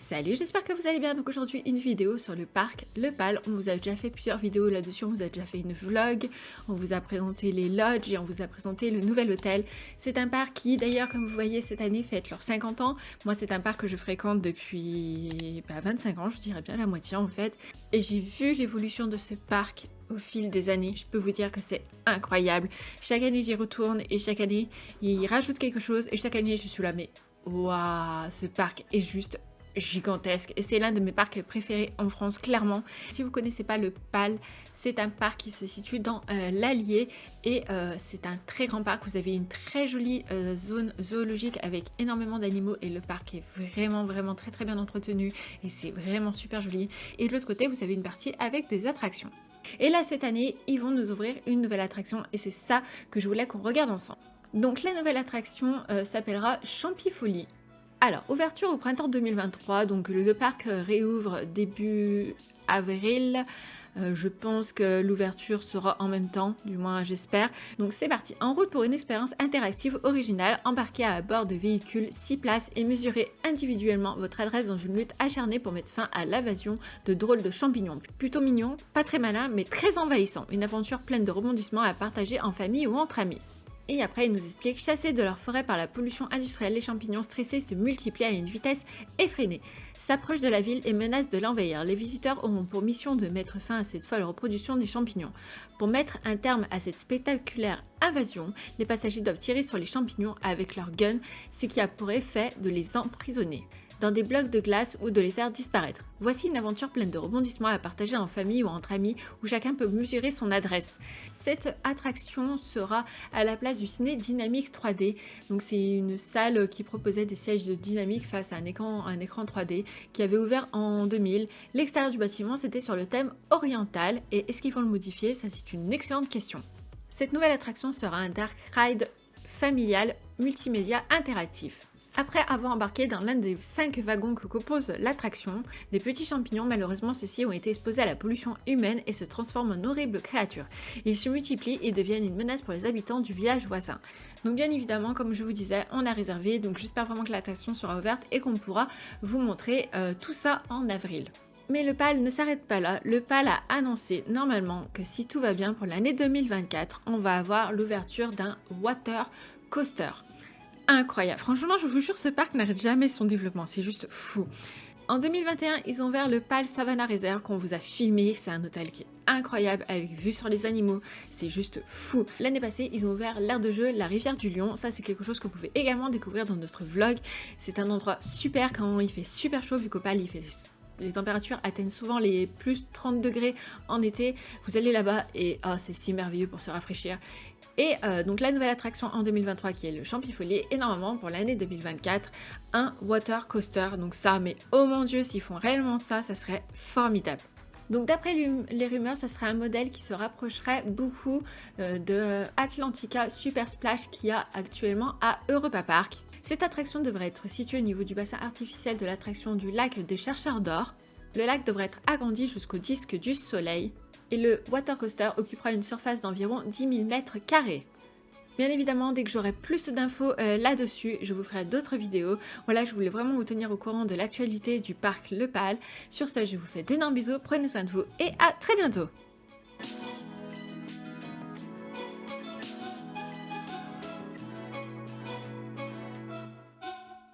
Salut, j'espère que vous allez bien. Donc aujourd'hui une vidéo sur le parc Le Pal. On vous a déjà fait plusieurs vidéos là-dessus, on vous a déjà fait une vlog, on vous a présenté les lodges et on vous a présenté le nouvel hôtel. C'est un parc qui d'ailleurs, comme vous voyez, cette année fête leurs 50 ans. Moi c'est un parc que je fréquente depuis 25 ans, je dirais bien la moitié en fait. Et j'ai vu l'évolution de ce parc au fil des années. Je peux vous dire que c'est incroyable. Chaque année j'y retourne et chaque année ils rajoutent quelque chose et chaque année je suis là mais waouh, ce parc est juste gigantesque et c'est l'un de mes parcs préférés en France, clairement. Si vous connaissez pas le PAL, c'est un parc qui se situe dans l'Allier et c'est un très grand parc. Vous avez une très jolie zone zoologique avec énormément d'animaux et le parc est vraiment très bien entretenu et c'est vraiment super joli. Et de l'autre côté, vous avez une partie avec des attractions. Et là, cette année, ils vont nous ouvrir une nouvelle attraction et c'est ça que je voulais qu'on regarde ensemble. Donc la nouvelle attraction s'appellera Champifolie. Alors, ouverture au printemps 2023, donc le parc réouvre début avril. Je pense que l'ouverture sera en même temps, du moins j'espère. Donc c'est parti, en route pour une expérience interactive originale, embarquez à bord de véhicules 6 places et mesurez individuellement votre adresse dans une lutte acharnée pour mettre fin à l'invasion de drôles de champignons. Plutôt mignon, pas très malin, mais très envahissant. Une aventure pleine de rebondissements à partager en famille ou entre amis. Et après, il nous explique, chassés de leur forêt par la pollution industrielle, les champignons stressés se multiplient à une vitesse effrénée, s'approchent de la ville et menacent de l'envahir. Les visiteurs auront pour mission de mettre fin à cette folle reproduction des champignons. Pour mettre un terme à cette spectaculaire invasion, les passagers doivent tirer sur les champignons avec leurs guns, ce qui a pour effet de les emprisonner dans des blocs de glace ou de les faire disparaître. Voici une aventure pleine de rebondissements à partager en famille ou entre amis où chacun peut mesurer son adresse. Cette attraction sera à la place du ciné dynamique 3D. Donc c'est une salle qui proposait des sièges dynamiques face à un écran 3D qui avait ouvert en 2000. L'extérieur du bâtiment c'était sur le thème oriental et est-ce qu'ils vont le modifier? Ça c'est une excellente question. Cette nouvelle attraction sera un dark ride familial multimédia interactif. Après avoir embarqué dans l'un des 5 wagons que compose l'attraction, les petits champignons, malheureusement ceux-ci ont été exposés à la pollution humaine et se transforment en horribles créatures. Ils se multiplient et deviennent une menace pour les habitants du village voisin. Donc bien évidemment, comme je vous disais, on a réservé, donc j'espère vraiment que l'attraction sera ouverte et qu'on pourra vous montrer tout ça en avril. Mais le PAL ne s'arrête pas là, le PAL a annoncé normalement que si tout va bien pour l'année 2024, on va avoir l'ouverture d'un water coaster. Incroyable, franchement je vous jure ce parc n'arrête jamais son développement, c'est juste fou. En 2021, ils ont ouvert le PAL Savannah Reserve qu'on vous a filmé, c'est un hôtel qui est incroyable avec vue sur les animaux, c'est juste fou. L'année passée, ils ont ouvert l'aire de jeu La Rivière du Lion, ça c'est quelque chose que vous pouvez également découvrir dans notre vlog. C'est un endroit super quand il fait super chaud vu qu'au PAL il fait... Les températures atteignent souvent les plus 30 degrés en été. Vous allez là-bas et oh, c'est si merveilleux pour se rafraîchir. Et donc la nouvelle attraction en 2023 qui est le Champifolie et normalement pour l'année 2024 un water coaster. Donc ça, mais oh mon dieu, s'ils font réellement ça, ça serait formidable. Donc d'après les rumeurs, ça serait un modèle qui se rapprocherait beaucoup de Atlantica Super Splash qu'il y a actuellement à Europa Park. Cette attraction devrait être située au niveau du bassin artificiel de l'attraction du lac des chercheurs d'or. Le lac devrait être agrandi jusqu'au disque du soleil et le water coaster occupera une surface d'environ 10 000 mètres carrés. Bien évidemment, dès que j'aurai plus d'infos là-dessus, je vous ferai d'autres vidéos. Voilà, je voulais vraiment vous tenir au courant de l'actualité du parc Le Pal. Sur ce, je vous fais d'énormes bisous, prenez soin de vous et à très bientôt!